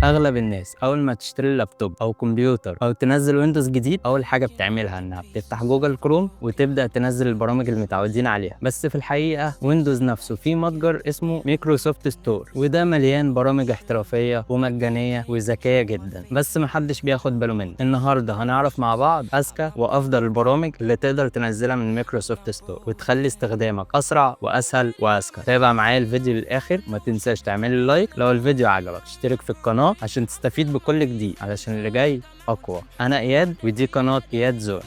اغلب الناس اول ما تشتري لابتوب او كمبيوتر او تنزل ويندوز جديد، اول حاجه بتعملها انها بتفتح جوجل كروم وتبدا تنزل البرامج اللي متعودين عليها. بس في الحقيقه ويندوز نفسه فيه متجر اسمه مايكروسوفت ستور، وده مليان برامج احترافيه ومجانيه وذكيه جدا، بس محدش بياخد باله منه. النهارده هنعرف مع بعض اذكى وافضل البرامج اللي تقدر تنزلها من مايكروسوفت ستور وتخلي استخدامك اسرع واسهل واذكى. تابع معايا الفيديو للاخر، ما تنساش تعمل لي لايك لو الفيديو عجبك، اشترك في القناه عشان تستفيد بكل جديد، علشان اللي جاي اقوى. انا اياد ودي قناه اياد زون.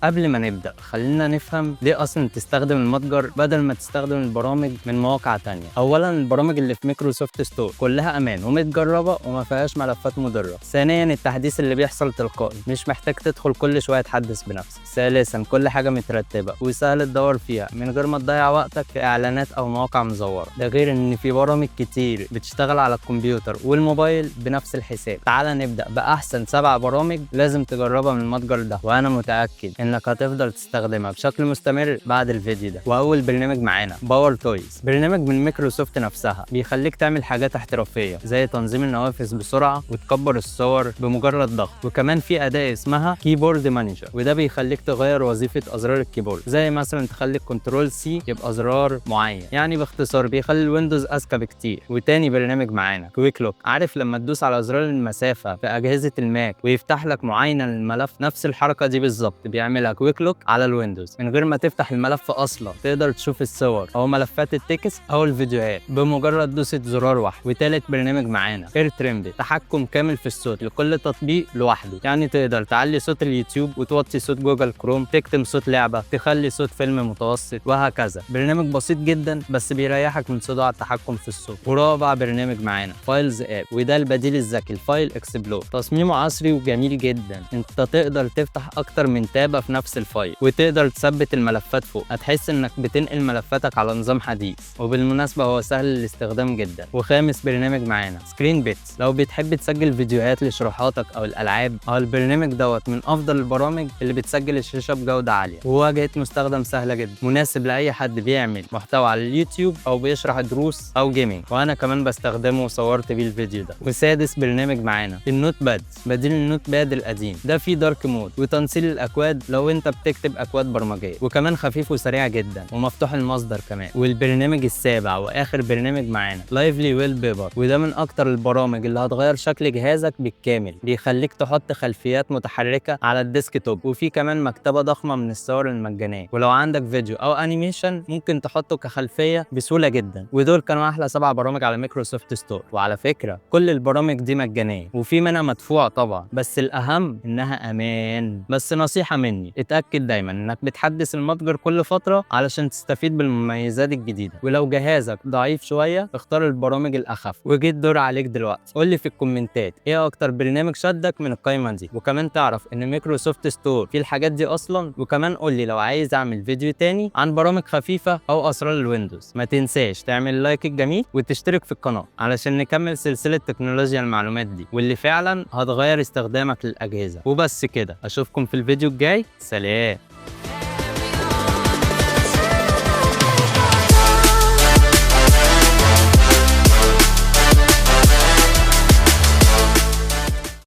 قبل ما نبدأ خلينا نفهم ليه أصلا تستخدم المتجر بدل ما تستخدم البرامج من مواقع تانية. أولا البرامج اللي في مايكروسوفت ستور كلها أمان ومتجربة وما فيهاش ملفات مضرة. ثانيا التحديث اللي بيحصل تلقائي، مش محتاج تدخل كل شوية تحدث بنفسك. ثالثا كل حاجة مترتبة وسهل تدور فيها من غير ما تضيع وقتك في إعلانات أو مواقع مزورة. ده غير إن في برامج كتير بتشتغل على الكمبيوتر والموبايل بنفس الحساب. تعال نبدأ بأحسن 7 برامج لازم تجربها من المتجر ده، وأنا متأكد انك هتفضل تستخدمها بشكل مستمر بعد الفيديو ده. واول برنامج معانا باور تويز، برنامج من مايكروسوفت نفسها بيخليك تعمل حاجات احترافيه زي تنظيم النوافذ بسرعه وتكبر الصور بمجرد ضغط. وكمان في اداه اسمها كيبورد مانجر، وده بيخليك تغير وظيفه ازرار الكيبورد، زي مثلا تخلي الكنترول سي يبقى زرار معين. يعني باختصار بيخلي الويندوز اذكى بكتير. وتاني برنامج معانا كويك لوك، عارف لما تدوس على زرار المسافه في اجهزه الماك ويفتح لك معاينه للملف؟ نفس الحركه دي بالظبط بيعملها كويك لوك على الويندوز من غير ما تفتح الملف اصلا. تقدر تشوف الصور او ملفات التكست او الفيديوهات بمجرد دوسة زرار واحد. وتالت برنامج معانا اير تريمبل، تحكم كامل في الصوت لكل تطبيق لوحده. يعني تقدر تعلي صوت اليوتيوب وتوطي صوت جوجل كروم، تكتم صوت لعبه، تخلي صوت فيلم متوسط، وهكذا. برنامج بسيط جدا بس بيريحك من صداع التحكم في الصوت. ورابع برنامج معانا فايلز اب، وده البديل الذكي الفايل اكسبلور. تصميمه عصري وجميل جدا، انت تقدر تفتح اكتر من تابه في نفس الفايل وتقدر تثبت الملفات فوق. هتحس انك بتنقل ملفاتك على نظام حديث، وبالمناسبه هو سهل الاستخدام جدا. وخامس برنامج معانا سكرين بيتس، لو بتحب تسجل فيديوهات لشروحاتك او الالعاب، البرنامج دوت من افضل البرامج اللي بتسجل الشاشه بجوده عاليه، وواجهه مستخدم سهله جدا، مناسب لاي حد بيعمل محتوى على اليوتيوب او بيشرح دروس او جيمنج، وانا كمان بستخدمه وصورت بيه الفيديو ده. وسادس برنامج معانا النوت باد، بديل النوت باد القديم. ده فيه دارك مود وتنسيق الاكواد لو انت بتكتب اكواد برمجيه، وكمان خفيف وسريع جدا ومفتوح المصدر كمان. والبرنامج السابع واخر برنامج معانا لايفلي ويل بيبر، وده من اكتر البرامج اللي هتغير شكل جهازك بالكامل. بيخليك تحط خلفيات متحركه على الديسكتوب، وفي كمان مكتبه ضخمه من الصور المجانيه، ولو عندك فيديو او انيميشن ممكن تحطه كخلفيه بسهوله جدا. ودول كانوا احلى 7 برامج على مايكروسوفت ستور. وعلى فكره كل البرامج دي مجانيه وفي منها مدفوعه طبعا، بس الاهم انها امان. بس نصيحه مني، اتاكد دايما انك بتحدث المتجر كل فتره علشان تستفيد بالمميزات الجديده. ولو جهازك ضعيف شويه اختار البرامج الاخف. وجيت دور عليك دلوقتي، قول لي في الكومنتات ايه اكتر برنامج شدك من القائمه دي، وكمان تعرف ان مايكروسوفت ستور فيه الحاجات دي اصلا. وكمان قول لي لو عايز اعمل فيديو تاني عن برامج خفيفه او اسرار الويندوز. ما تنساش تعمل لايك الجميل وتشترك في القناه علشان نكمل سلسله تكنولوجيا المعلومات دي واللي فعلا هتغير استخدامك للاجهزه. وبس كده، اشوفكم في الفيديو الجاي. سلام.